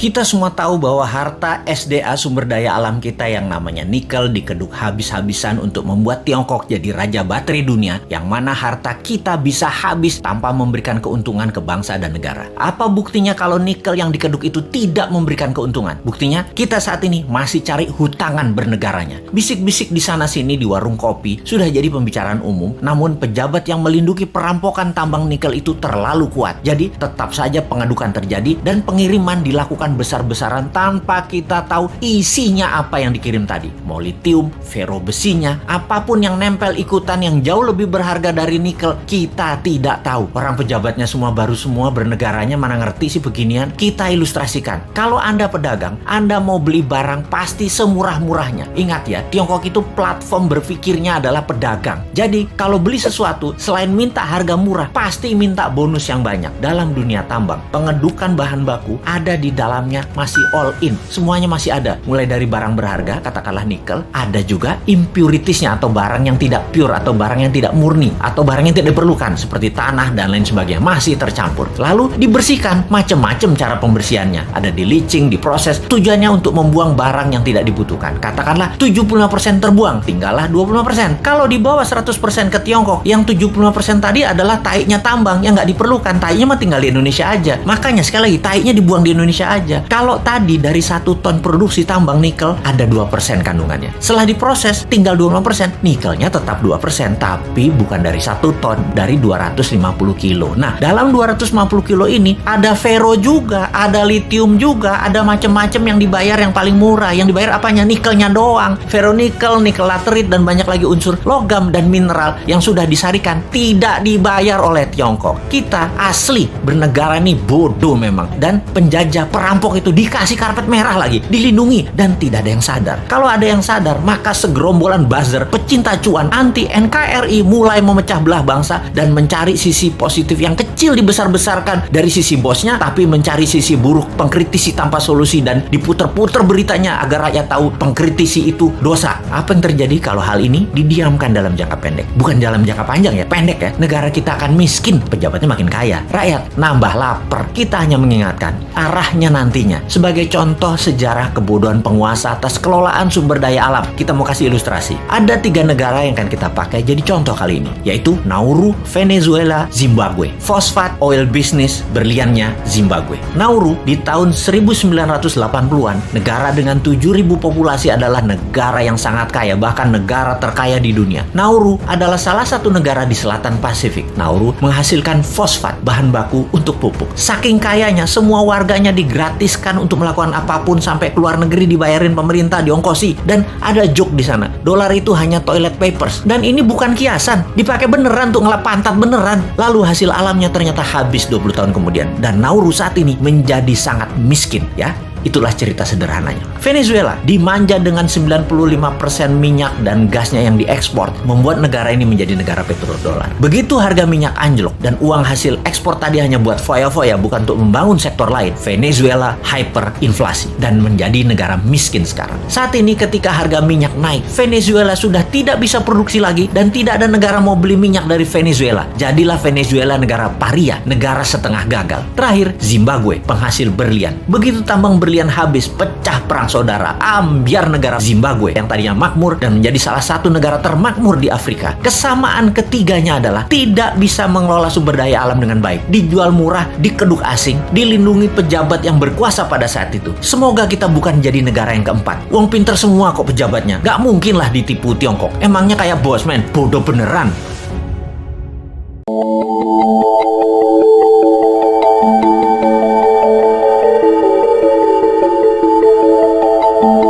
Kita semua tahu bahwa harta SDA sumber daya alam kita yang namanya nikel dikeduk habis-habisan untuk membuat Tiongkok jadi raja baterai dunia, yang mana harta kita bisa habis tanpa memberikan keuntungan ke bangsa dan negara. Apa buktinya kalau nikel yang dikeduk itu tidak memberikan keuntungan? Buktinya kita saat ini masih cari hutangan bernegaranya. Bisik-bisik di sana-sini di warung kopi sudah jadi pembicaraan umum, namun pejabat yang melindungi perampokan tambang nikel itu terlalu kuat. Jadi tetap saja pengadukan terjadi dan pengiriman dilakukan besar-besaran tanpa kita tahu isinya apa yang dikirim tadi. Mau litium, fero besinya, apapun yang nempel ikutan yang jauh lebih berharga dari nikel, kita tidak tahu. Orang pejabatnya semua baru semua, bernegaranya mana ngerti sih beginian. Kita ilustrasikan. Kalau Anda pedagang, Anda mau beli barang pasti semurah-murahnya. Ingat ya, Tiongkok itu platform berpikirnya adalah pedagang. Jadi kalau beli sesuatu, selain minta harga murah, pasti minta bonus yang banyak. Dalam dunia tambang, pengedukan bahan baku ada di dalamnya masih all in. Semuanya masih ada. Mulai dari barang berharga, katakanlah nikel, ada juga impuritiesnya atau barang yang tidak pure atau barang yang tidak murni atau barang yang tidak diperlukan seperti tanah dan lain sebagainya masih tercampur. Lalu dibersihkan, macam-macam cara pembersihannya. Ada di leaching, diproses. Tujuannya untuk membuang barang yang tidak dibutuhkan. Katakanlah 75% terbuang, tinggallah 25%. Kalau dibawa 100% ke Tiongkok, yang 75% tadi adalah taiknya tambang yang nggak diperlukan. Taiknya mah tinggal di Indonesia aja. Makanya sekali lagi, taiknya dibuang di Indonesia aja. Kalau tadi dari 1 ton produksi tambang nikel ada 2% kandungannya. Setelah diproses tinggal 25%, nikelnya tetap 2%, tapi bukan dari 1 ton, dari 250 kilo. Nah, dalam 250 kilo ini ada fero juga, ada litium juga, ada macam-macam yang dibayar yang paling murah. Yang dibayar apanya? Nikelnya doang. Feronikel, nikel laterit, dan banyak lagi unsur logam dan mineral yang sudah disarikan tidak dibayar oleh Tiongkok. Kita asli bernegara nih bodoh memang. Dan penjajah perampok itu dikasih karpet merah lagi, dilindungi, dan tidak ada yang sadar. Kalau ada yang sadar, maka segerombolan buzzer pecinta cuan anti NKRI mulai memecah belah bangsa dan mencari sisi positif yang kecil dibesar-besarkan dari sisi bosnya, tapi mencari sisi buruk, pengkritisi tanpa solusi, dan diputer-puter beritanya agar rakyat tahu pengkritisi itu dosa. Apa yang terjadi kalau hal ini didiamkan dalam jangka pendek? Bukan dalam jangka panjang ya, pendek ya. Negara kita akan miskin, pejabatnya makin kaya, rakyat nambah lapar. Kita hanya mengingatkan arahnya nantinya. Sebagai contoh sejarah kebodohan penguasa atas kelolaan sumber daya alam, kita mau kasih ilustrasi. Ada 3 negara yang akan kita pakai jadi contoh kali ini, yaitu Nauru, Venezuela, Zimbabwe. Fosfat oil business berliannya Zimbabwe. Nauru di tahun 1980-an, negara dengan 7.000 populasi adalah negara yang sangat kaya, bahkan negara terkaya di dunia. Nauru adalah salah satu negara di selatan Pasifik. Nauru menghasilkan fosfat, bahan baku untuk pupuk. Saking kayanya, semua warganya digratiskan untuk melakukan apapun, sampai keluar negeri dibayarin pemerintah, diongkosi. Dan ada joke di sana, dolar itu hanya toilet papers. Dan ini bukan kiasan, dipakai beneran untuk ngelap pantat beneran. Lalu hasil alamnya ternyata habis 20 tahun kemudian. Dan Nauru saat ini menjadi sangat miskin ya. Itulah cerita sederhananya. Venezuela dimanja dengan 95% minyak dan gasnya yang diekspor, membuat negara ini menjadi negara petrodolar. Begitu harga minyak anjlok dan uang hasil ekspor tadi hanya buat foya-foya, bukan untuk membangun sektor lain, Venezuela hyperinflasi dan menjadi negara miskin sekarang. Saat ini ketika harga minyak naik, Venezuela sudah tidak bisa produksi lagi dan tidak ada negara mau beli minyak dari Venezuela. Jadilah Venezuela negara paria, negara setengah gagal. Terakhir, Zimbabwe, penghasil berlian. Begitu tambang berlian habis, pecah perang saudara, ambiar negara Zimbabwe yang tadinya makmur dan menjadi salah satu negara termakmur di Afrika. Kesamaan ketiganya adalah tidak bisa mengelola sumber daya alam dengan baik, dijual murah, dikeduk asing, dilindungi pejabat yang berkuasa pada saat itu. Semoga kita bukan jadi negara yang keempat. Uang pinter semua kok pejabatnya, gak mungkin lah ditipu Tiongkok. Emangnya kayak bos men, bodoh beneran.